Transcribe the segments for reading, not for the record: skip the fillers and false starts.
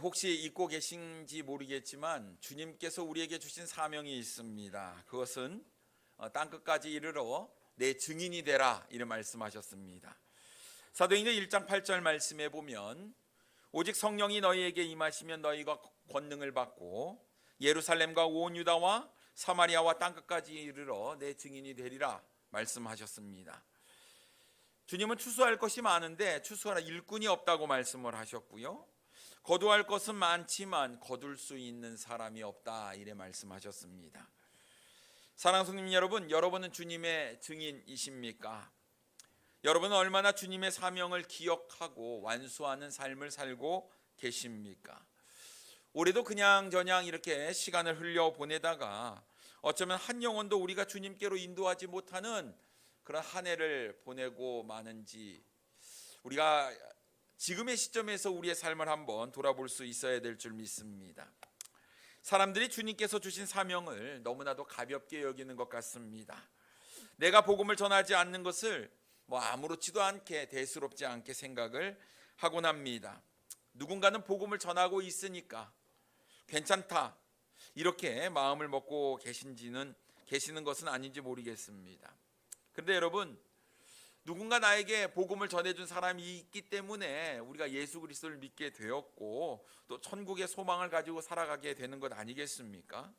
혹시 잊고 계신지 모르겠지만 주님께서 우리에게 주신 사명이 있습니다. 그것은 땅끝까지 이르러 내 증인이 되라, 이런 말씀하셨습니다. 사도행전 1장 8절 말씀에 보면 오직 성령이 너희에게 임하시면 너희가 권능을 받고 예루살렘과 온 유다와 사마리아와 땅끝까지 이르러 내 증인이 되리라 말씀하셨습니다. 주님은 추수할 것이 많은데 추수하라 일꾼이 없다고 말씀을 하셨고요, 거두할 것은 많지만 거둘 수 있는 사람이 없다, 이래 말씀하셨습니다. 사랑하는 성도님 여러분, 여러분은 주님의 증인이십니까? 여러분은 얼마나 주님의 사명을 기억하고 완수하는 삶을 살고 계십니까? 올해도 그냥저냥 이렇게 시간을 흘려보내다가 어쩌면 한 영혼도 우리가 주님께로 인도하지 못하는 그런 한 해를 보내고 마는지, 우리가 지금의 시점에서 우리의 삶을 한번 돌아볼 수 있어야 될 줄 믿습니다. 사람들이 주님께서 주신 사명을 너무나도 가볍게 여기는 것 같습니다. 내가 복음을 전하지 않는 것을 아무렇지도 않게, 대수롭지 않게 생각을 하곤 합니다. 누군가는 복음을 전하고 있으니까 괜찮다, 이렇게 마음을 먹고 계시는 것은 아닌지 모르겠습니다. 그런데 여러분, 누군가 나에게 복음을 전해준 사람이 있기 때문에 우리가 예수 그리스도를 믿게 되었고 또 천국의 소망을 가지고 살아가게 되는 것 아니겠습니까?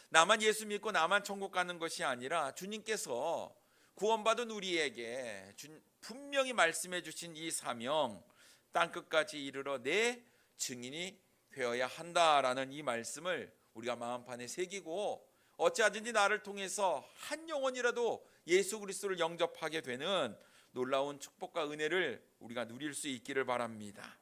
나만 예수 믿고 나만 천국 가는 것이 아니라 주님께서 구원받은 우리에게 분명히 말씀해 주신 이 사명, 땅끝까지 이르러 내 증인이 되어야 한다라는 이 말씀을 우리가 마음판에 새기고 어찌하든지 나를 통해서 한 영혼이라도 예수 그리스도를 영접하게 되는 놀라운 축복과 은혜를 우리가 누릴 수 있기를 바랍니다.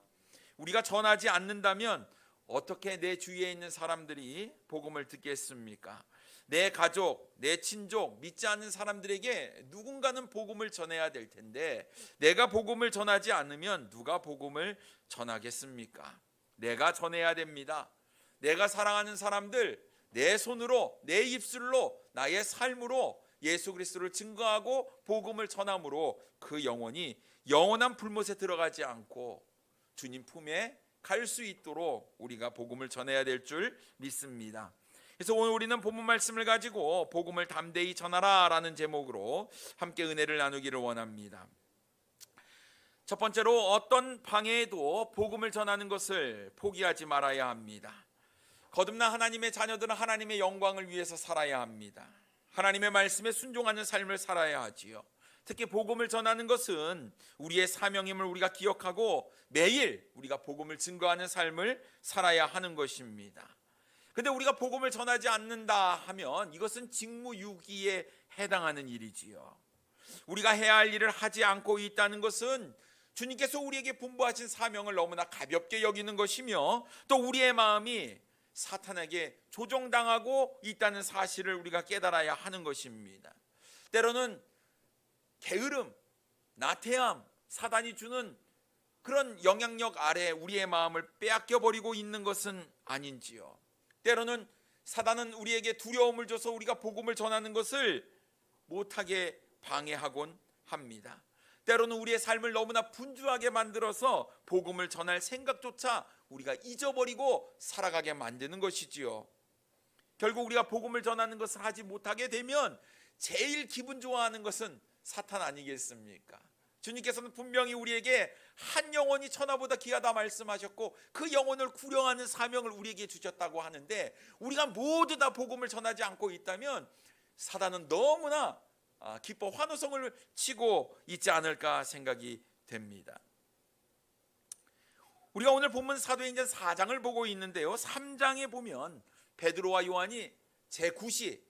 우리가 전하지 않는다면 어떻게 내 주위에 있는 사람들이 복음을 듣겠습니까? 내 가족, 내 친족, 믿지 않는 사람들에게 누군가는 복음을 전해야 될 텐데 내가 복음을 전하지 않으면 누가 복음을 전하겠습니까? 내가 전해야 됩니다. 내가 사랑하는 사람들, 내 손으로, 내 입술로, 나의 삶으로 예수 그리스도를 증거하고 복음을 전함으로 그 영혼이 영원한 불못에 들어가지 않고 주님 품에 갈 수 있도록 우리가 복음을 전해야 될 줄 믿습니다. 그래서 오늘 우리는 본문 말씀을 가지고 복음을 담대히 전하라 라는 제목으로 함께 은혜를 나누기를 원합니다. 첫 번째로, 어떤 방해에도 복음을 전하는 것을 포기하지 말아야 합니다. 거듭난 하나님의 자녀들은 하나님의 영광을 위해서 살아야 합니다. 하나님의 말씀에 순종하는 삶을 살아야 하지요. 특히 복음을 전하는 것은 우리의 사명임을 우리가 기억하고 매일 우리가 복음을 증거하는 삶을 살아야 하는 것입니다. 그런데 우리가 복음을 전하지 않는다 하면 이것은 직무유기에 해당하는 일이지요. 우리가 해야 할 일을 하지 않고 있다는 것은 주님께서 우리에게 분부하신 사명을 너무나 가볍게 여기는 것이며 또 우리의 마음이 사탄에게 조종당하고 있다는 사실을 우리가 깨달아야 하는 것입니다. 때로는 게으름, 나태함, 사단이 주는 그런 영향력 아래 우리의 마음을 빼앗겨버리고 있는 것은 아닌지요. 때로는 사단은 우리에게 두려움을 줘서 우리가 복음을 전하는 것을 못하게 방해하곤 합니다. 때로는 우리의 삶을 너무나 분주하게 만들어서 복음을 전할 생각조차 우리가 잊어버리고 살아가게 만드는 것이지요. 결국 우리가 복음을 전하는 것을 하지 못하게 되면 제일 기분 좋아하는 것은 사탄 아니겠습니까? 주님께서는 분명히 우리에게 한 영혼이 천하보다 귀하다 말씀하셨고 그 영혼을 구령하는 사명을 우리에게 주셨다고 하는데 우리가 모두 다 복음을 전하지 않고 있다면 사단은 너무나 기뻐 환호성을 치고 있지 않을까 생각이 됩니다. 우리가 오늘 본문 사도행전 4장을 보고 있는데요, 3장에 보면 베드로와 요한이 제9시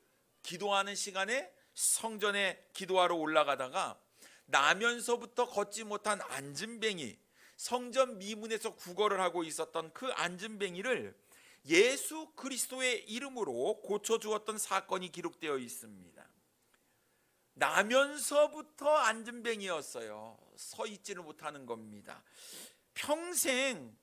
기도하는 시간에 성전에 기도하러 올라가다가 나면서부터 걷지 못한 안진뱅이, 성전 미문에서 구걸을 하고 있었던 그 안진뱅이를 예수 그리스도의 이름으로 고쳐주었던 사건이 기록되어 있습니다. 나면서부터 안진뱅이였어요. 서 있지를 못하는 겁니다. 평생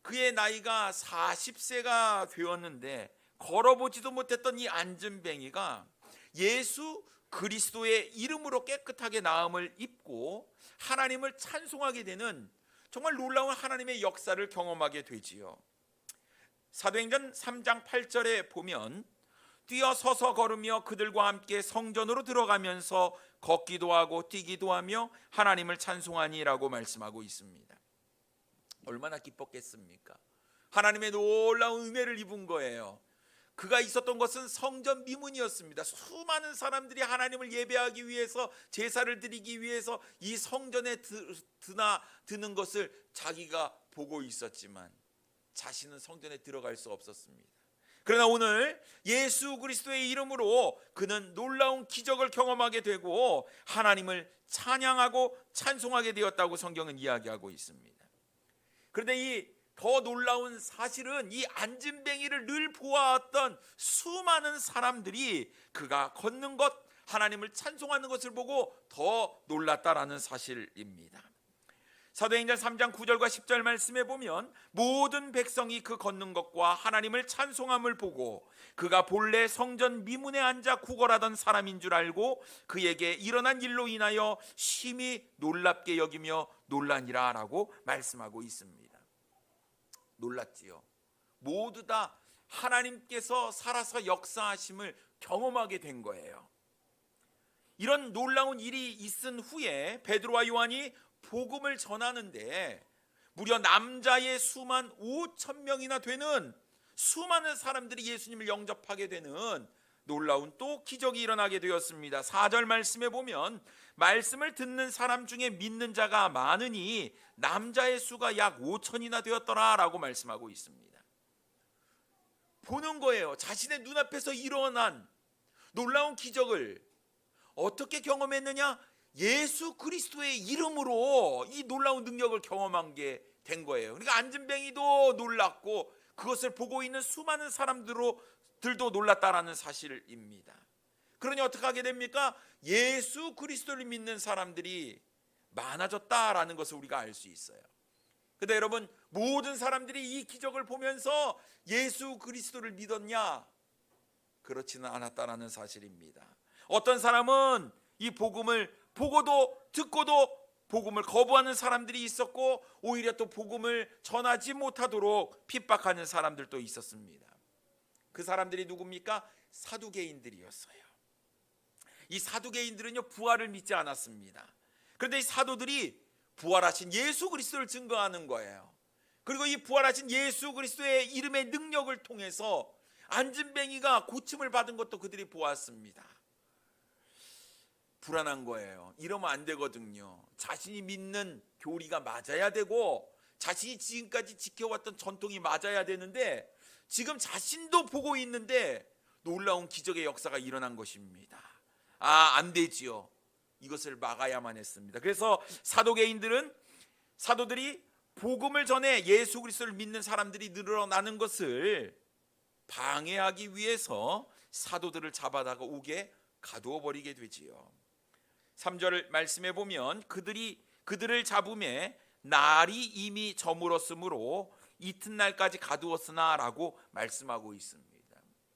그의 나이가 40세가 되었는데 걸어보지도 못했던 이 안진뱅이가 예수 그리스도의 이름으로 깨끗하게 나음을 입고 하나님을 찬송하게 되는 정말 놀라운 하나님의 역사를 경험하게 되지요. 사도행전 3장 8절에 보면 뛰어서서 걸으며 그들과 함께 성전으로 들어가면서 걷기도 하고 뛰기도 하며 하나님을 찬송하니라고 말씀하고 있습니다. 얼마나 기뻤겠습니까? 하나님의 놀라운 은혜를 입은 거예요. 그가 있었던 것은 성전 미문이었습니다. 수많은 사람들이 하나님을 예배하기 위해서, 제사를 드리기 위해서 이 성전에 드는 것을 자기가 보고 있었지만 자신은 성전에 들어갈 수 없었습니다. 그러나 오늘 예수 그리스도의 이름으로 그는 놀라운 기적을 경험하게 되고 하나님을 찬양하고 찬송하게 되었다고 성경은 이야기하고 있습니다. 그런데 이 더 놀라운 사실은 이 안진뱅이를 늘 보아왔던 수많은 사람들이 그가 걷는 것, 하나님을 찬송하는 것을 보고 더 놀랐다라는 사실입니다. 사도행전 3장 9절과 10절 말씀에 보면 모든 백성이 그 걷는 것과 하나님을 찬송함을 보고 그가 본래 성전 미문에 앉아 구걸하던 사람인 줄 알고 그에게 일어난 일로 인하여 심히 놀랍게 여기며 놀라니라 라고 말씀하고 있습니다. 놀랐지요. 모두 다 하나님께서 살아서 역사하심을 경험하게 된 거예요. 이런 놀라운 일이 있은 후에 베드로와 요한이 복음을 전하는데 무려 남자의 수만 5천 명이나 되는 수많은 사람들이 예수님을 영접하게 되는 놀라운 또 기적이 일어나게 되었습니다. 4절 말씀에 보면 말씀을 듣는 사람 중에 믿는 자가 많으니 남자의 수가 약 5천이나 되었더라 라고 말씀하고 있습니다. 보는 거예요. 자신의 눈앞에서 일어난 놀라운 기적을 어떻게 경험했느냐? 예수 그리스도의 이름으로 이 놀라운 능력을 경험한 게 된 거예요. 그러니까 안진뱅이도 놀랐고 그것을 보고 있는 수많은 사람들도 놀랐다라는 사실입니다. 그러니 어떻게 하게 됩니까? 예수 그리스도를 믿는 사람들이 많아졌다라는 것을 우리가 알 수 있어요. 그런데 여러분, 모든 사람들이 이 기적을 보면서 예수 그리스도를 믿었냐? 그렇지는 않았다라는 사실입니다. 어떤 사람은 이 복음을 보고도 듣고도 복음을 거부하는 사람들이 있었고 오히려 또 복음을 전하지 못하도록 핍박하는 사람들도 있었습니다. 그 사람들이 누굽니까? 사두개인들이었어요. 이 사두개인들은요 부활을 믿지 않았습니다. 그런데 이 사도들이 부활하신 예수 그리스도를 증거하는 거예요. 그리고 이 부활하신 예수 그리스도의 이름의 능력을 통해서 안진뱅이가 고침을 받은 것도 그들이 보았습니다. 불안한 거예요. 이러면 안 되거든요. 자신이 믿는 교리가 맞아야 되고 자신이 지금까지 지켜왔던 전통이 맞아야 되는데 지금 자신도 보고 있는데 놀라운 기적의 역사가 일어난 것입니다. 안 되지요. 이것을 막아야만 했습니다. 그래서 사도들이 복음을 전해 예수 그리스도를 믿는 사람들이 늘어나는 것을 방해하기 위해서 사도들을 잡아다가 옥에 가두어 버리게 되지요. 3절 말씀에 보면 그들을 잡음에 날이 이미 저물었으므로 이튿날까지 가두었으나 라고 말씀하고 있습니다.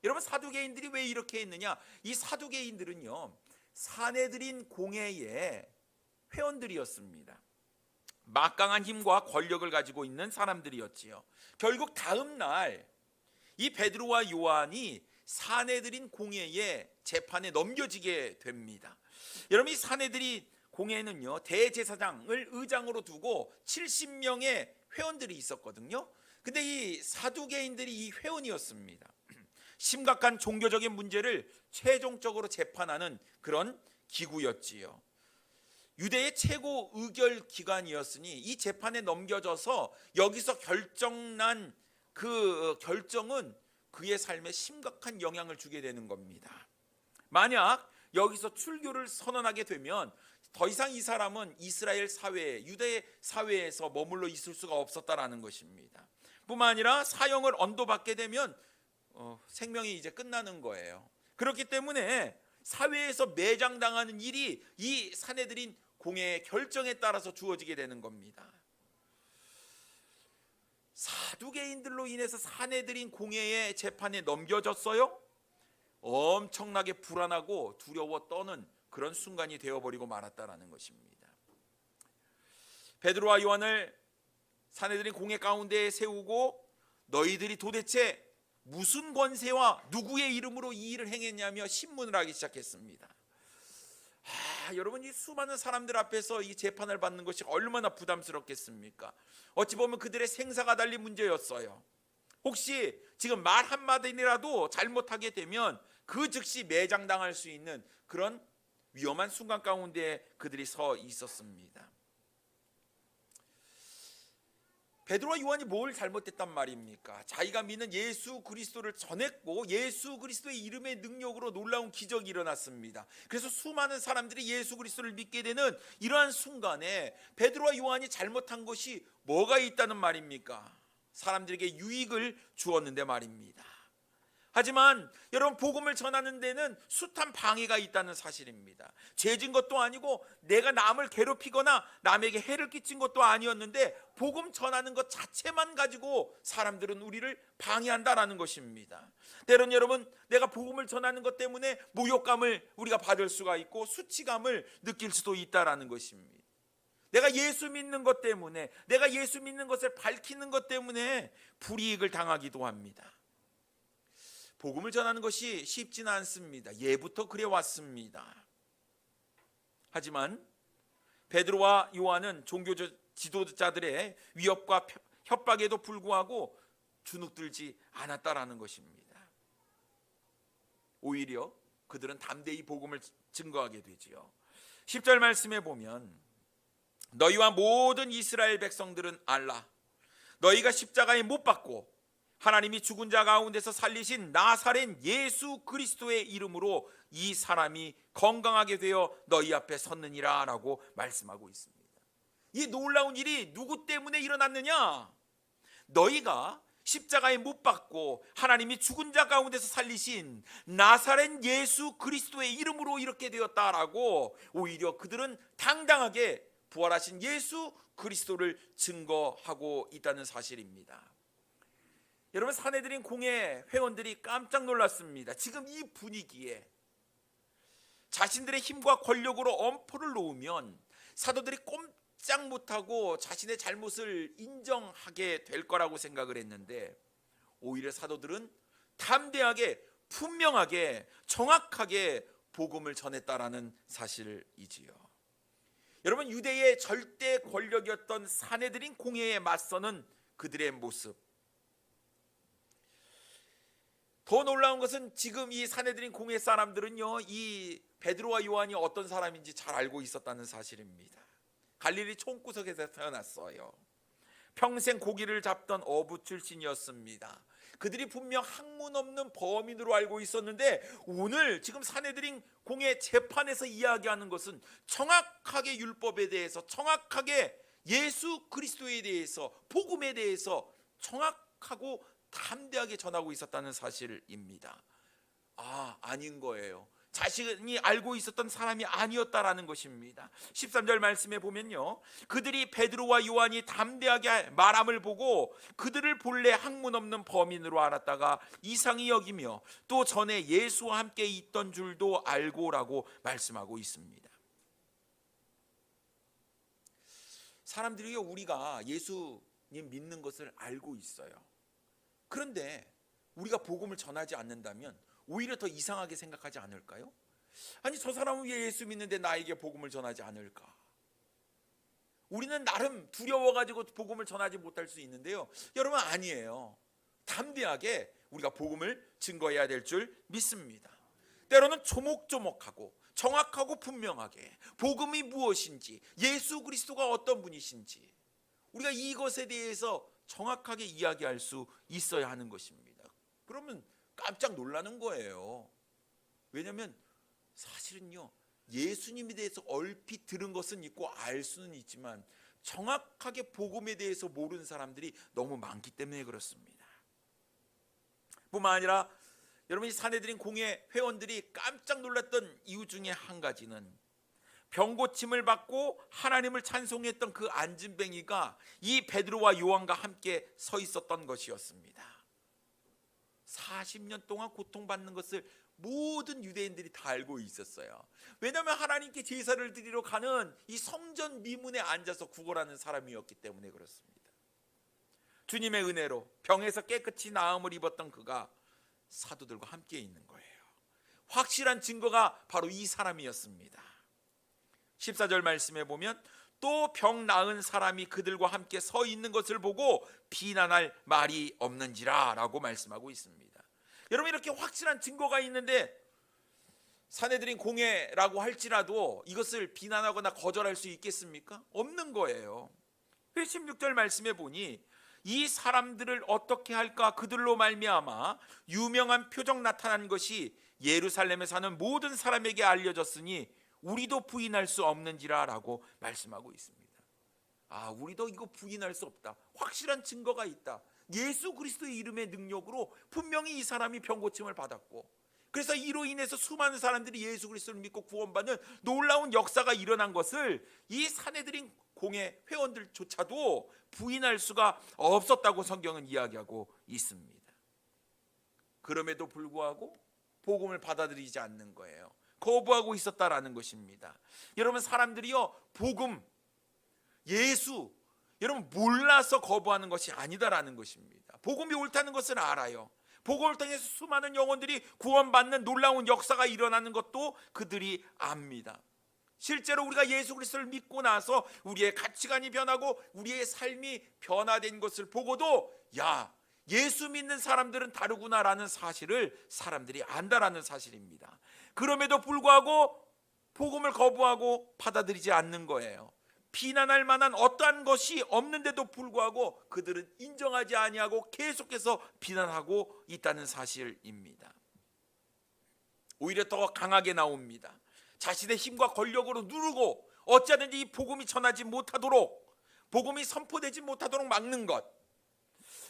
여러분, 사두개인들이 왜 이렇게 했느냐? 이 사두개인들은요 사내들인 공회의 회원들이었습니다. 막강한 힘과 권력을 가지고 있는 사람들이었지요. 결국 다음 날 이 베드로와 요한이 사내들인 공회의 재판에 넘겨지게 됩니다. 여러분, 이 사내들이 공회는요 대제사장을 의장으로 두고 70명의 회원들이 있었거든요. 근데 이 사두개인들이 이 회원이었습니다. 심각한 종교적인 문제를 최종적으로 재판하는 그런 기구였지요. 유대의 최고 의결 기관이었으니 이 재판에 넘겨져서 여기서 결정난 그 결정은 그의 삶에 심각한 영향을 주게 되는 겁니다. 만약 여기서 출교를 선언하게 되면 더 이상 이 사람은 이스라엘 사회, 유대 사회에서 머물러 있을 수가 없었다라는 것입니다. 뿐만 아니라 사형을 언도받게 되면 생명이 이제 끝나는 거예요. 그렇기 때문에 사회에서 매장당하는 일이 이 사내들인 공회의 결정에 따라서 주어지게 되는 겁니다. 사두개인들로 인해서 사내들인 공회의 재판에 넘겨졌어요. 엄청나게 불안하고 두려워 떠는 그런 순간이 되어버리고 말았다라는 것입니다. 베드로와 요한을 사내들인 공회 가운데에 세우고 너희들이 도대체 무슨 권세와 누구의 이름으로 이 일을 행했냐며 신문을 하기 시작했습니다. 여러분, 이 수많은 사람들 앞에서 이 재판을 받는 것이 얼마나 부담스럽겠습니까? 어찌 보면 그들의 생사가 달린 문제였어요. 혹시 지금 말 한마디라도 잘못하게 되면 그 즉시 매장당할 수 있는 그런 위험한 순간 가운데 그들이 서 있었습니다. 베드로와 요한이 뭘 잘못했단 말입니까? 자기가 믿는 예수 그리스도를 전했고 예수 그리스도의 이름의 능력으로 놀라운 기적이 일어났습니다. 그래서 수많은 사람들이 예수 그리스도를 믿게 되는 이러한 순간에 베드로와 요한이 잘못한 것이 뭐가 있다는 말입니까? 사람들에게 유익을 주었는데 말입니다. 하지만 여러분, 복음을 전하는 데는 숱한 방해가 있다는 사실입니다. 죄진 것도 아니고 내가 남을 괴롭히거나 남에게 해를 끼친 것도 아니었는데 복음 전하는 것 자체만 가지고 사람들은 우리를 방해한다라는 것입니다. 때론 여러분, 내가 복음을 전하는 것 때문에 모욕감을 우리가 받을 수가 있고 수치감을 느낄 수도 있다라는 것입니다. 내가 예수 믿는 것 때문에, 내가 예수 믿는 것을 밝히는 것 때문에 불이익을 당하기도 합니다. 복음을 전하는 것이 쉽지는 않습니다. 예부터 그래 왔습니다. 하지만 베드로와 요한은 종교 지도자들의 위협과 협박에도 불구하고 주눅들지 않았다라는 것입니다. 오히려 그들은 담대히 복음을 증거하게 되지요. 10절 말씀에 보면 너희와 모든 이스라엘 백성들은 알라. 너희가 십자가에 못 박고 하나님이 죽은 자 가운데서 살리신 나사렛 예수 그리스도의 이름으로 이 사람이 건강하게 되어 너희 앞에 섰느니라 라고 말씀하고 있습니다. 이 놀라운 일이 누구 때문에 일어났느냐? 너희가 십자가에 못 박고 하나님이 죽은 자 가운데서 살리신 나사렛 예수 그리스도의 이름으로 이렇게 되었다라고 오히려 그들은 당당하게 부활하신 예수 그리스도를 증거하고 있다는 사실입니다. 여러분, 산헤드린 공회 회원들이 깜짝 놀랐습니다. 지금 이 분위기에 자신들의 힘과 권력으로 엄포를 놓으면 사도들이 꼼짝 못하고 자신의 잘못을 인정하게 될 거라고 생각을 했는데 오히려 사도들은 담대하게 분명하게 정확하게 복음을 전했다라는 사실이지요. 여러분, 유대의 절대 권력이었던 산헤드린 공회에 맞서는 그들의 모습, 더 놀라운 것은 지금 이 산헤드린 공회 사람들은요, 이 베드로와 요한이 어떤 사람인지 잘 알고 있었다는 사실입니다. 갈릴리 총구석에서 태어났어요. 평생 고기를 잡던 어부 출신이었습니다. 그들이 분명 학문 없는 범인으로 알고 있었는데 오늘 지금 산헤드린 공회 재판에서 이야기하는 것은 정확하게 율법에 대해서, 정확하게 예수 그리스도에 대해서, 복음에 대해서 정확하고 담대하게 전하고 있었다는 사실입니다. 아닌 거예요. 자신이 알고 있었던 사람이 아니었다라는 것입니다. 13절 말씀에 보면요, 그들이 베드로와 요한이 담대하게 말함을 보고 그들을 본래 학문 없는 범인으로 알았다가 이상히 여기며 또 전에 예수와 함께 있던 줄도 알고라고 말씀하고 있습니다. 사람들이 우리가 예수님 믿는 것을 알고 있어요. 그런데 우리가 복음을 전하지 않는다면 오히려 더 이상하게 생각하지 않을까요? 아니, 저 사람은 왜 예수 믿는데 나에게 복음을 전하지 않을까? 우리는 나름 두려워가지고 복음을 전하지 못할 수 있는데요, 여러분, 아니에요. 담대하게 우리가 복음을 증거해야 될 줄 믿습니다. 때로는 조목조목하고 정확하고 분명하게 복음이 무엇인지, 예수 그리스도가 어떤 분이신지 우리가 이것에 대해서 정확하게 이야기할 수 있어야 하는 것입니다. 그러면 깜짝 놀라는 거예요. 왜냐하면 사실은요, 예수님에 대해서 얼핏 들은 것은 있고 알 수는 있지만 정확하게 복음에 대해서 모르는 사람들이 너무 많기 때문에 그렇습니다. 뿐만 아니라 여러분이 산헤드린 공회 회원들이 깜짝 놀랐던 이유 중에 한 가지는 병고침을 받고 하나님을 찬송했던 그 안진뱅이가 이 베드로와 요한과 함께 서 있었던 것이었습니다. 40년 동안 고통받는 것을 모든 유대인들이 다 알고 있었어요. 왜냐하면 하나님께 제사를 드리러 가는 이 성전 미문에 앉아서 구걸하는 사람이었기 때문에 그렇습니다. 주님의 은혜로 병에서 깨끗이 나음을 입었던 그가 사도들과 함께 있는 거예요. 확실한 증거가 바로 이 사람이었습니다. 14절 말씀에 보면 또 병 나은 사람이 그들과 함께 서 있는 것을 보고 비난할 말이 없는지라 라고 말씀하고 있습니다. 여러분, 이렇게 확실한 증거가 있는데 사내들인 공회라고 할지라도 이것을 비난하거나 거절할 수 있겠습니까? 없는 거예요. 16절 말씀에 보니 이 사람들을 어떻게 할까, 그들로 말미암아 유명한 표적 나타난 것이 예루살렘에 사는 모든 사람에게 알려졌으니 우리도 부인할 수 없는지라 라고 말씀하고 있습니다. 우리도 이거 부인할 수 없다. 확실한 증거가 있다. 예수 그리스도의 이름의 능력으로 분명히 이 사람이 병 고침을 받았고, 그래서 이로 인해서 수많은 사람들이 예수 그리스도를 믿고 구원받는 놀라운 역사가 일어난 것을 이 사내들인 공회 회원들조차도 부인할 수가 없었다고 성경은 이야기하고 있습니다. 그럼에도 불구하고 복음을 받아들이지 않는 거예요. 거부하고 있었다라는 것입니다. 여러분, 사람들이요, 복음, 예수, 여러분 몰라서 거부하는 것이 아니다라는 것입니다. 복음이 옳다는 것을 알아요. 복음을 통해서 수많은 영혼들이 구원받는 놀라운 역사가 일어나는 것도 그들이 압니다. 실제로 우리가 예수 그리스도를 믿고 나서 우리의 가치관이 변하고 우리의 삶이 변화된 것을 보고도 예수 믿는 사람들은 다르구나라는 사실을 사람들이 안다라는 사실입니다. 그럼에도 불구하고 복음을 거부하고 받아들이지 않는 거예요. 비난할 만한 어떠한 것이 없는데도 불구하고 그들은 인정하지 아니하고 계속해서 비난하고 있다는 사실입니다. 오히려 더 강하게 나옵니다. 자신의 힘과 권력으로 누르고 어찌하든지 이 복음이 전하지 못하도록, 복음이 선포되지 못하도록 막는 것.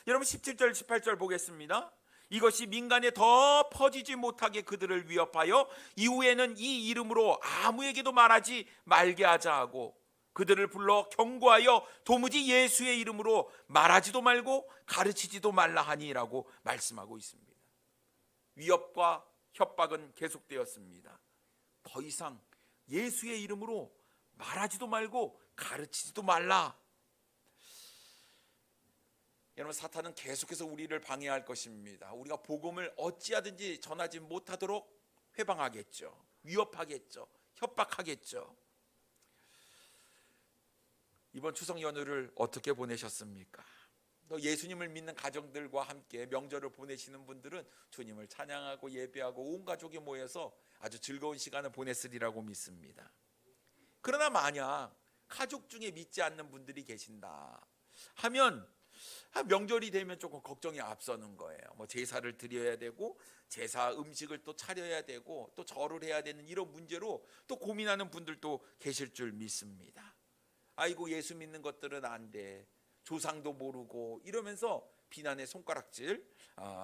여러분, 17절 18절 보겠습니다. 이것이 민간에 더 퍼지지 못하게 그들을 위협하여 이후에는 이 이름으로 아무에게도 말하지 말게 하자 하고 그들을 불러 경고하여 도무지 예수의 이름으로 말하지도 말고 가르치지도 말라 하니라고 말씀하고 있습니다. 위협과 협박은 계속되었습니다. 더 이상 예수의 이름으로 말하지도 말고 가르치지도 말라. 여러분, 사탄은 계속해서 우리를 방해할 것입니다. 우리가 복음을 어찌하든지 전하지 못하도록 회방하겠죠. 위협하겠죠. 협박하겠죠. 이번 추석 연휴를 어떻게 보내셨습니까? 또 예수님을 믿는 가정들과 함께 명절을 보내시는 분들은 주님을 찬양하고 예배하고 온 가족이 모여서 아주 즐거운 시간을 보냈으리라고 믿습니다. 그러나 만약 가족 중에 믿지 않는 분들이 계신다 하면 명절이 되면 조금 걱정이 앞서는 거예요. 제사를 드려야 되고 제사 음식을 또 차려야 되고 또 절을 해야 되는 이런 문제로 또 고민하는 분들도 계실 줄 믿습니다. 아이고, 예수 믿는 것들은 안 돼, 조상도 모르고 이러면서 비난의 손가락질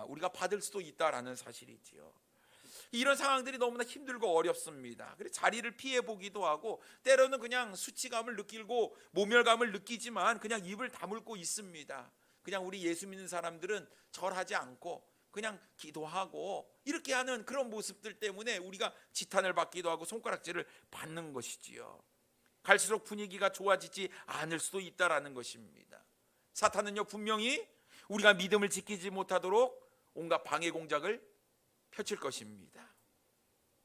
우리가 받을 수도 있다라는 사실이지요. 이런 상황들이 너무나 힘들고 어렵습니다. 그래서 자리를 피해 보기도 하고 때로는 그냥 수치감을 느끼고 모멸감을 느끼지만 그냥 입을 다물고 있습니다. 그냥 우리 예수 믿는 사람들은 절하지 않고 그냥 기도하고 이렇게 하는 그런 모습들 때문에 우리가 지탄을 받기도 하고 손가락질을 받는 것이지요. 갈수록 분위기가 좋아지지 않을 수도 있다라는 것입니다. 사탄은요, 분명히 우리가 믿음을 지키지 못하도록 온갖 방해 공작을 펼칠 것입니다.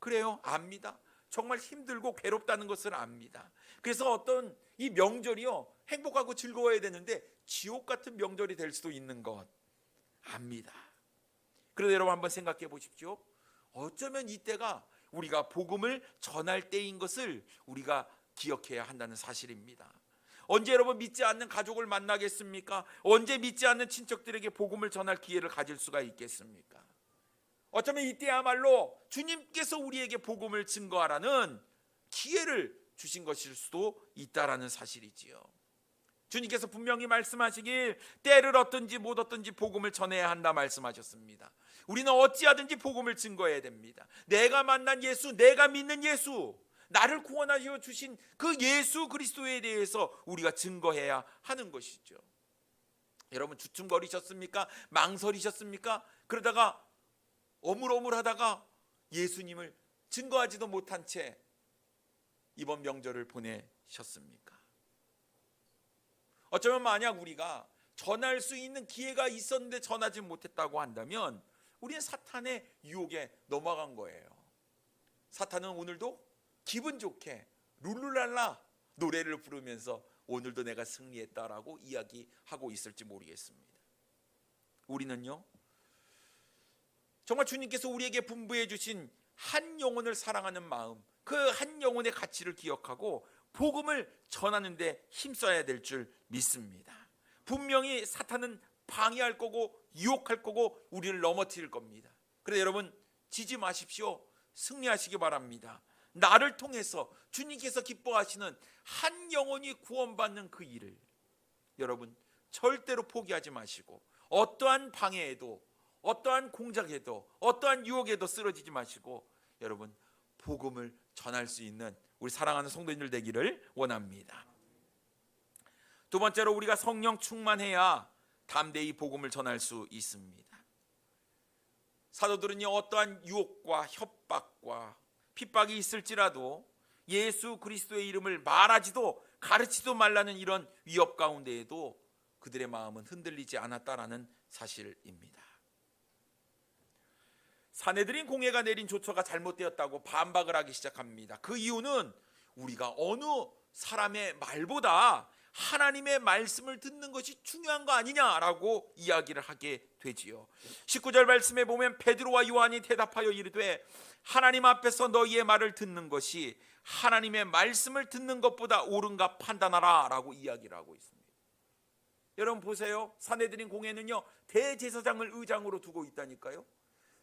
그래요, 압니다. 정말 힘들고 괴롭다는 것을 압니다. 그래서 어떤 이 명절이요, 행복하고 즐거워야 되는데 지옥 같은 명절이 될 수도 있는 것 압니다. 그런데 여러분, 한번 생각해 보십시오. 어쩌면 이때가 우리가 복음을 전할 때인 것을 우리가 기억해야 한다는 사실입니다. 언제 여러분 믿지 않는 가족을 만나겠습니까? 언제 믿지 않는 친척들에게 복음을 전할 기회를 가질 수가 있겠습니까? 어쩌면 이때야말로 주님께서 우리에게 복음을 증거하라는 기회를 주신 것일 수도 있다라는 사실이지요. 주님께서 분명히 말씀하시길 때를 얻든지 못 얻든지 복음을 전해야 한다 말씀하셨습니다. 우리는 어찌하든지 복음을 증거해야 됩니다. 내가 만난 예수, 내가 믿는 예수, 나를 구원하여 주신 그 예수 그리스도에 대해서 우리가 증거해야 하는 것이죠. 여러분, 주춤거리셨습니까? 망설이셨습니까? 그러다가 어물어물하다가 예수님을 증거하지도 못한 채 이번 명절을 보내셨습니까? 어쩌면 만약 우리가 전할 수 있는 기회가 있었는데 전하지 못했다고 한다면 우리는 사탄의 유혹에 넘어간 거예요. 사탄은 오늘도 기분 좋게 룰루랄라 노래를 부르면서 오늘도 내가 승리했다라고 이야기하고 있을지 모르겠습니다. 우리는요, 정말 주님께서 우리에게 분부해 주신 한 영혼을 사랑하는 마음, 그 한 영혼의 가치를 기억하고 복음을 전하는 데 힘써야 될 줄 믿습니다. 분명히 사탄은 방해할 거고 유혹할 거고 우리를 넘어뜨릴 겁니다. 그래서 여러분, 지지 마십시오. 승리하시기 바랍니다. 나를 통해서 주님께서 기뻐하시는 한 영혼이 구원받는 그 일을 여러분 절대로 포기하지 마시고, 어떠한 방해에도, 어떠한 공작에도, 어떠한 유혹에도 쓰러지지 마시고 여러분 복음을 전할 수 있는 우리 사랑하는 성도님들 되기를 원합니다. 두 번째로, 우리가 성령 충만해야 담대히 복음을 전할 수 있습니다. 사도들은요, 어떠한 유혹과 협박과 핍박이 있을지라도 예수 그리스도의 이름을 말하지도 가르치지도 말라는 이런 위협 가운데에도 그들의 마음은 흔들리지 않았다라는 사실입니다. 사내들인 공회가 내린 조처가 잘못되었다고 반박을 하기 시작합니다. 그 이유는 우리가 어느 사람의 말보다 하나님의 말씀을 듣는 것이 중요한 거 아니냐라고 이야기를 하게 되지요. 19절 말씀에 보면 베드로와 요한이 대답하여 이르되 하나님 앞에서 너희의 말을 듣는 것이 하나님의 말씀을 듣는 것보다 옳은가 판단하라 라고 이야기를 하고 있습니다. 여러분 보세요. 사내들인 공회는요, 대제사장을 의장으로 두고 있다니까요.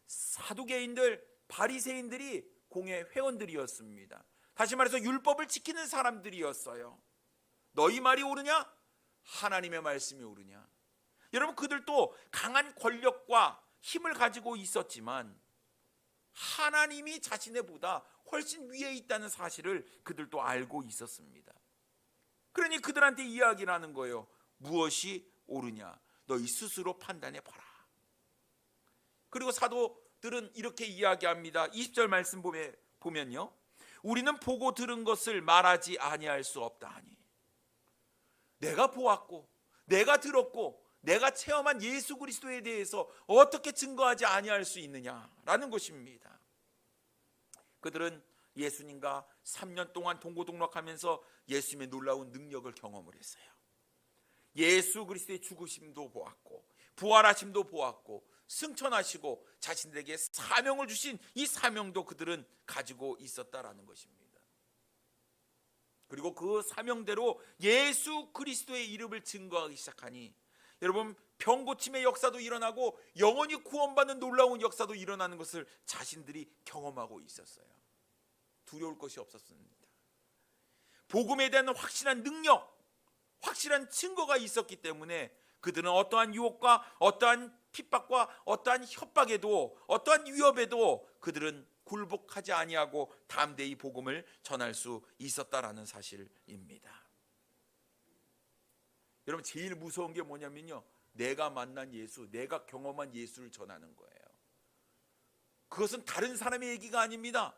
사두개인들, 바리새인들이 공회 회원들이었습니다. 다시 말해서 율법을 지키는 사람들이었어요. 너희 말이 옳으냐? 하나님의 말씀이 옳으냐? 여러분, 그들도 강한 권력과 힘을 가지고 있었지만 하나님이 자신의보다 훨씬 위에 있다는 사실을 그들도 알고 있었습니다. 그러니 그들한테 이야기를 하는 거예요. 무엇이 옳으냐? 너희 스스로 판단해봐라. 그리고 사도들은 이렇게 이야기합니다. 20절 말씀 보면요, 우리는 보고 들은 것을 말하지 아니할 수 없다 하니, 내가 보았고 내가 들었고 내가 체험한 예수 그리스도에 대해서 어떻게 증거하지 아니할 수 있느냐라는 것입니다. 그들은 예수님과 3년 동안 동고동락하면서 예수님의 놀라운 능력을 경험을 했어요. 예수 그리스도의 죽으심도 보았고 부활하심도 보았고 승천하시고 자신들에게 사명을 주신 이 사명도 그들은 가지고 있었다라는 것입니다. 그리고 그 사명대로 예수 그리스도의 이름을 증거하기 시작하니 여러분, 병고침의 역사도 일어나고 영원히 구원받는 놀라운 역사도 일어나는 것을 자신들이 경험하고 있었어요. 두려울 것이 없었습니다. 복음에 대한 확실한 능력, 확실한 증거가 있었기 때문에 그들은 어떠한 유혹과 어떠한 핍박과 어떠한 협박에도 어떠한 위협에도 그들은 굴복하지 아니하고 담대히 복음을 전할 수 있었다라는 사실입니다. 여러분, 제일 무서운 게 뭐냐면요, 내가 만난 예수, 내가 경험한 예수를 전하는 거예요. 그것은 다른 사람의 얘기가 아닙니다.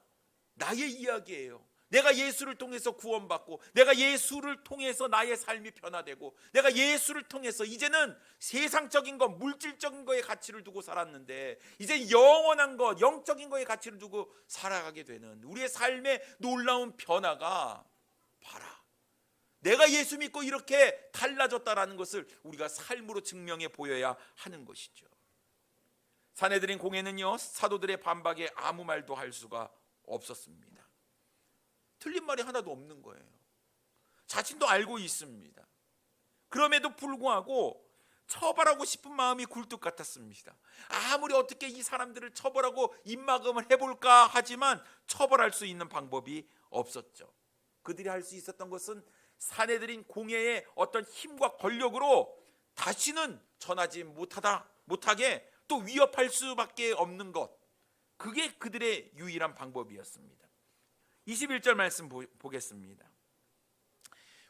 나의 이야기예요. 내가 예수를 통해서 구원받고 내가 예수를 통해서 나의 삶이 변화되고 내가 예수를 통해서 이제는 세상적인 것, 물질적인 거에 가치를 두고 살았는데 이제 영원한 것, 영적인 거에 가치를 두고 살아가게 되는 우리의 삶의 놀라운 변화가, 봐라, 내가 예수 믿고 이렇게 달라졌다라는 것을 우리가 삶으로 증명해 보여야 하는 것이죠. 사내들인 공회는요, 사도들의 반박에 아무 말도 할 수가 없었습니다. 틀린 말이 하나도 없는 거예요. 자신도 알고 있습니다. 그럼에도 불구하고 처벌하고 싶은 마음이 굴뚝 같았습니다. 아무리 어떻게 이 사람들을 처벌하고 입막음을 해볼까 하지만 처벌할 수 있는 방법이 없었죠. 그들이 할 수 있었던 것은 사내들인 공회의 어떤 힘과 권력으로 다시는 전하지 못하게 또 위협할 수밖에 없는 것, 그게 그들의 유일한 방법이었습니다. 21절 말씀 보겠습니다.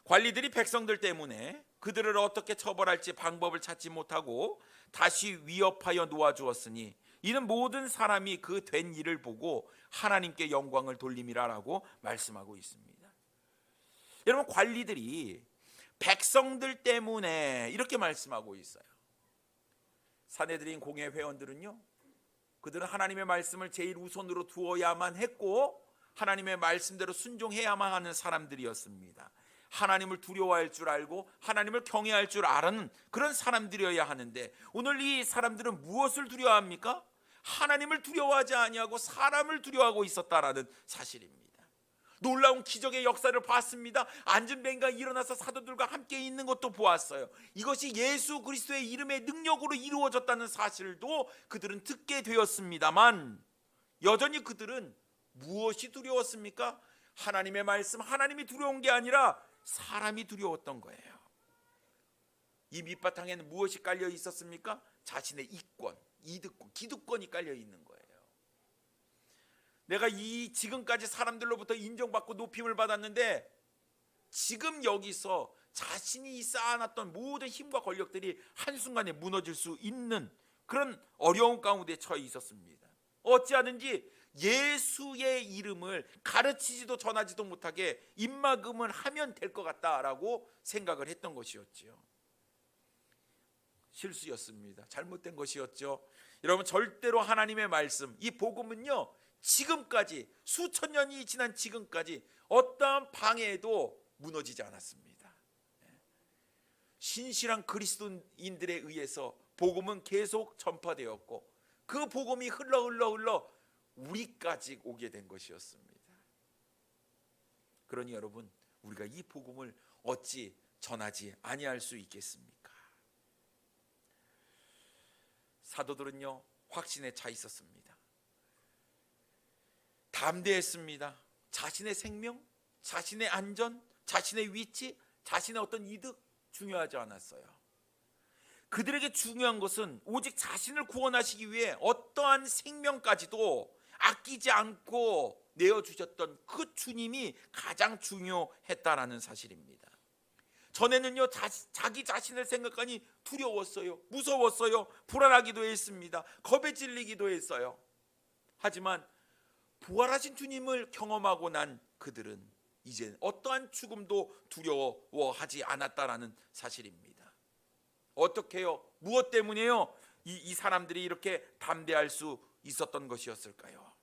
관리들이 백성들 때문에 그들을 어떻게 처벌할지 방법을 찾지 못하고 다시 위협하여 놓아주었으니 이는 모든 사람이 그 된 일을 보고 하나님께 영광을 돌림이라라고 말씀하고 있습니다. 여러분, 관리들이 백성들 때문에 이렇게 말씀하고 있어요. 사내들인 공회 회원들은요, 그들은 하나님의 말씀을 제일 우선으로 두어야만 했고 하나님의 말씀대로 순종해야만 하는 사람들이었습니다. 하나님을 두려워할 줄 알고 하나님을 경외할 줄 아는 그런 사람들이어야 하는데, 오늘 이 사람들은 무엇을 두려워합니까? 하나님을 두려워하지 아니하고 사람을 두려워하고 있었다라는 사실입니다. 놀라운 기적의 역사를 봤습니다. 앉은 뱅이가 일어나서 사도들과 함께 있는 것도 보았어요. 이것이 예수 그리스도의 이름의 능력으로 이루어졌다는 사실도 그들은 듣게 되었습니다만, 여전히 그들은 무엇이 두려웠습니까? 하나님의 말씀, 하나님이 두려운 게 아니라 사람이 두려웠던 거예요. 이 밑바탕에는 무엇이 깔려 있었습니까? 자신의 이권, 이득권, 기득권이 깔려 있는 거예요. 내가 지금까지 사람들로부터 인정받고 높임을 받았는데, 지금 여기서 자신이 쌓아놨던 모든 힘과 권력들이 한순간에 무너질 수 있는 그런 어려운 가운데 처해 있었습니다. 어찌하든지 예수의 이름을 가르치지도 전하지도 못하게 입막음을 하면 될 것 같다라고 생각을 했던 것이었지요. 실수였습니다. 잘못된 것이었죠. 여러분, 절대로 하나님의 말씀, 이 복음은요, 지금까지 수천 년이 지난 지금까지 어떠한 방해에도 무너지지 않았습니다. 신실한 그리스도인들에 의해서 복음은 계속 전파되었고, 그 복음이 흘러 우리까지 오게 된 것이었습니다. 그러니 여러분, 우리가 이 복음을 어찌 전하지 아니할 수 있겠습니까? 사도들은요, 확신에 차 있었습니다. 담대했습니다. 자신의 생명, 자신의 안전, 자신의 위치, 자신의 어떤 이득 중요하지 않았어요. 그들에게 중요한 것은 오직 자신을 구원하시기 위해 어떠한 생명까지도 아끼지 않고 내어주셨던 그 주님이 가장 중요했다라는 사실입니다. 전에는요, 자기 자신을 생각하니 두려웠어요. 무서웠어요. 불안하기도 했습니다. 겁에 질리기도 했어요. 하지만 부활하신 주님을 경험하고 난 그들은 이제 어떠한 죽음도 두려워하지 않았다라는 사실입니다. 어떻게요? 무엇 때문에요? 이 사람들이 이렇게 담대할 수 있었던 것이었을까요?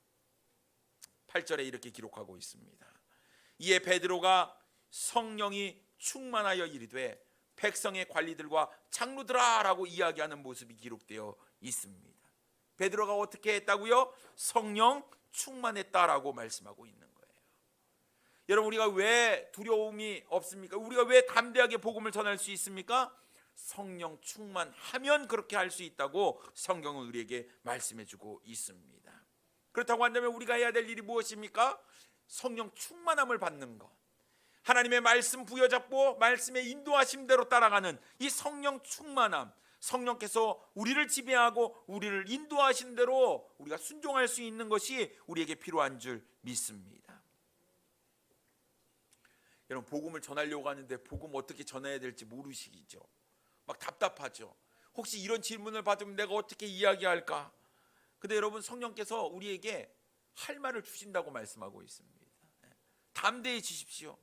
8절에 이렇게 기록하고 있습니다. 이에 베드로가 성령이 충만하여 이르되 백성의 관리들과 장로들아 라고 이야기하는 모습이 기록되어 있습니다. 베드로가 어떻게 했다고요? 성령 충만했다라고 말씀하고 있는 거예요. 여러분, 우리가 왜 두려움이 없습니까? 우리가 왜 담대하게 복음을 전할 수 있습니까? 성령 충만하면 그렇게 할 수 있다고 성경은 우리에게 말씀해주고 있습니다. 그렇다고 한다면 우리가 해야 될 일이 무엇입니까? 성령 충만함을 받는 것, 하나님의 말씀 부여잡고 말씀의 인도하심대로 따라가는 이 성령 충만함, 성령께서 우리를 지배하고 우리를 인도하신 대로 우리가 순종할 수 있는 것이 우리에게 필요한 줄 믿습니다. 여러분, 복음을 전하려고 하는데 복음 어떻게 전해야 될지 모르시죠? 막 답답하죠. 혹시 이런 질문을 받으면 내가 어떻게 이야기할까? 근데 여러분, 성령께서 우리에게 할 말을 주신다고 말씀하고 있습니다. 담대해지십시오.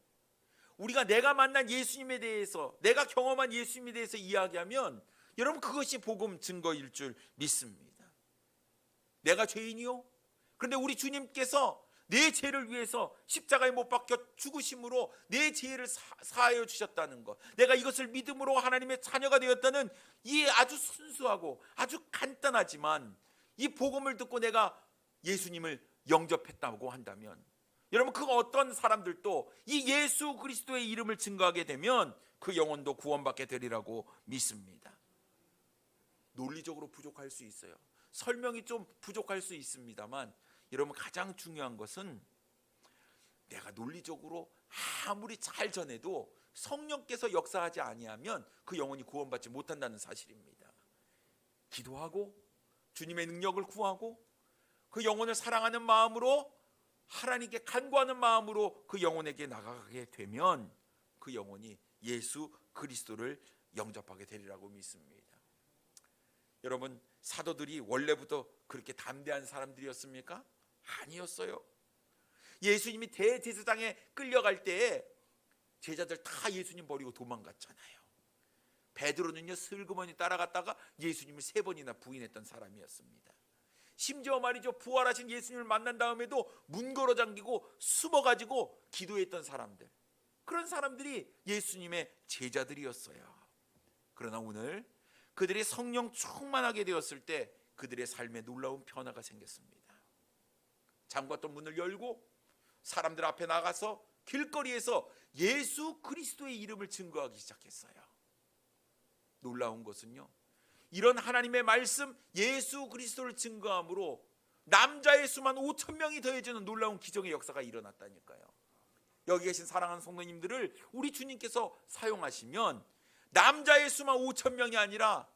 우리가 내가 만난 예수님에 대해서, 내가 경험한 예수님에 대해서 이야기하면 여러분, 그것이 복음 증거일 줄 믿습니다. 내가 죄인이요? 그런데 우리 주님께서 내 죄를 위해서 십자가에 못 박혀 죽으심으로 내 죄를 사하여 주셨다는 것, 내가 이것을 믿음으로 하나님의 자녀가 되었다는 이 아주 순수하고 아주 간단하지만 이 복음을 듣고 내가 예수님을 영접했다고 한다면, 여러분, 그 어떤 사람들도 이 예수 그리스도의 이름을 증거하게 되면 그 영혼도 구원받게 되리라고 믿습니다. 논리적으로 부족할 수 있어요. 설명이 좀 부족할 수 있습니다만, 여러분, 가장 중요한 것은 내가 논리적으로 아무리 잘 전해도 성령께서 역사하지 아니하면 그 영혼이 구원받지 못한다는 사실입니다. 기도하고 주님의 능력을 구하고 그 영혼을 사랑하는 마음으로, 하나님께 간구하는 마음으로 그 영혼에게 나가게 되면 그 영혼이 예수 그리스도를 영접하게 되리라고 믿습니다. 여러분, 사도들이 원래부터 그렇게 담대한 사람들이었습니까? 아니었어요. 예수님이 대제사장에 끌려갈 때에 제자들 다 예수님 버리고 도망갔잖아요. 베드로는요 슬그머니 따라갔다가 예수님을 3번이나 부인했던 사람이었습니다. 심지어 말이죠, 부활하신 예수님을 만난 다음에도 문 걸어 잠기고 숨어가지고 기도했던 사람들, 그런 사람들이 예수님의 제자들이었어요. 그러나 오늘 그들이 성령 충만하게 되었을 때 그들의 삶에 놀라운 변화가 생겼습니다. 잠갔던 문을 열고 사람들 앞에 나가서 길거리에서 예수 그리스도의 이름을 증거하기 시작했어요. 놀라운 것은요, 이런 하나님의 말씀 예수 그리스도를 증거함으로 남자의 수만 5,000명이 더해지는 놀라운 기적의 역사가 일어났다니까요. 여기 계신 사랑하는 성도님들을 우리 주님께서 사용하시면 남자의 수만 5,000명이 아니라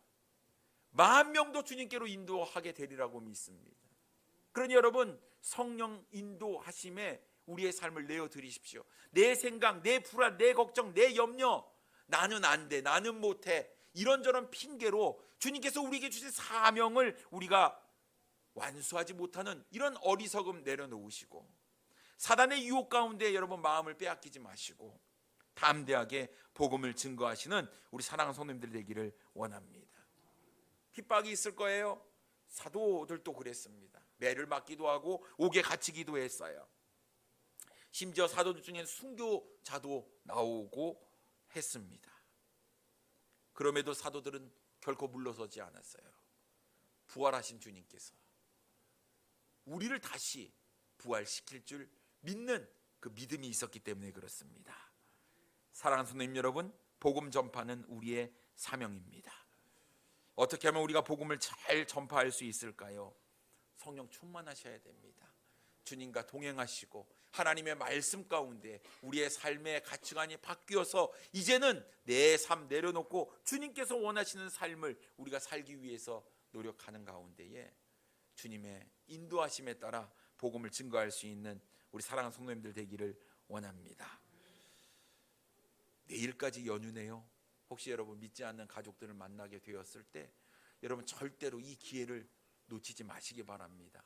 10,000명도 주님께로 인도하게 되리라고 믿습니다. 그러니 여러분, 성령 인도하심에 우리의 삶을 내어드리십시오. 내 생각, 내 불안, 내 걱정, 내 염려, 나는 안 돼, 나는 못해, 이런저런 핑계로 주님께서 우리에게 주신 사명을 우리가 완수하지 못하는 이런 어리석음 내려놓으시고, 사단의 유혹 가운데 여러분 마음을 빼앗기지 마시고 담대하게 복음을 증거하시는 우리 사랑하는 성도님들 되기를 원합니다. 핍박이 있을 거예요. 사도들도 그랬습니다. 매를 맞기도 하고 옥에 갇히기도 했어요. 심지어 사도들 중에 순교자도 나오고 했습니다. 그럼에도 사도들은 결코 물러서지 않았어요. 부활하신 주님께서 우리를 다시 부활시킬 줄 믿는 그 믿음이 있었기 때문에 그렇습니다. 사랑하는 성도님 여러분, 복음 전파는 우리의 사명입니다. 어떻게 하면 우리가 복음을 잘 전파할 수 있을까요? 성령 충만하셔야 됩니다. 주님과 동행하시고 하나님의 말씀 가운데 우리의 삶의 가치관이 바뀌어서 이제는 내 삶 내려놓고 주님께서 원하시는 삶을 우리가 살기 위해서 노력하는 가운데에 주님의 인도하심에 따라 복음을 증거할 수 있는 우리 사랑하는 성도님들 되기를 원합니다. 내일까지 연휴네요. 혹시 여러분 믿지 않는 가족들을 만나게 되었을 때 여러분 절대로 이 기회를 놓치지 마시기 바랍니다.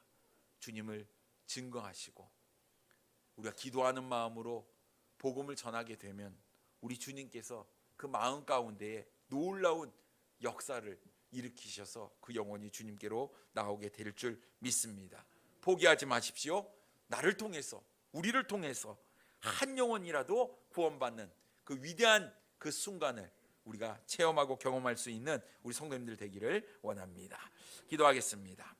주님을 증거하시고 우리가 기도하는 마음으로 복음을 전하게 되면 우리 주님께서 그 마음 가운데에 놀라운 역사를 일으키셔서 그 영혼이 주님께로 나오게 될 줄 믿습니다. 포기하지 마십시오. 나를 통해서, 우리를 통해서 한 영혼이라도 구원받는 그 위대한 그 순간을 우리가 체험하고 경험할 수 있는 우리 성도님들 되기를 원합니다. 기도하겠습니다.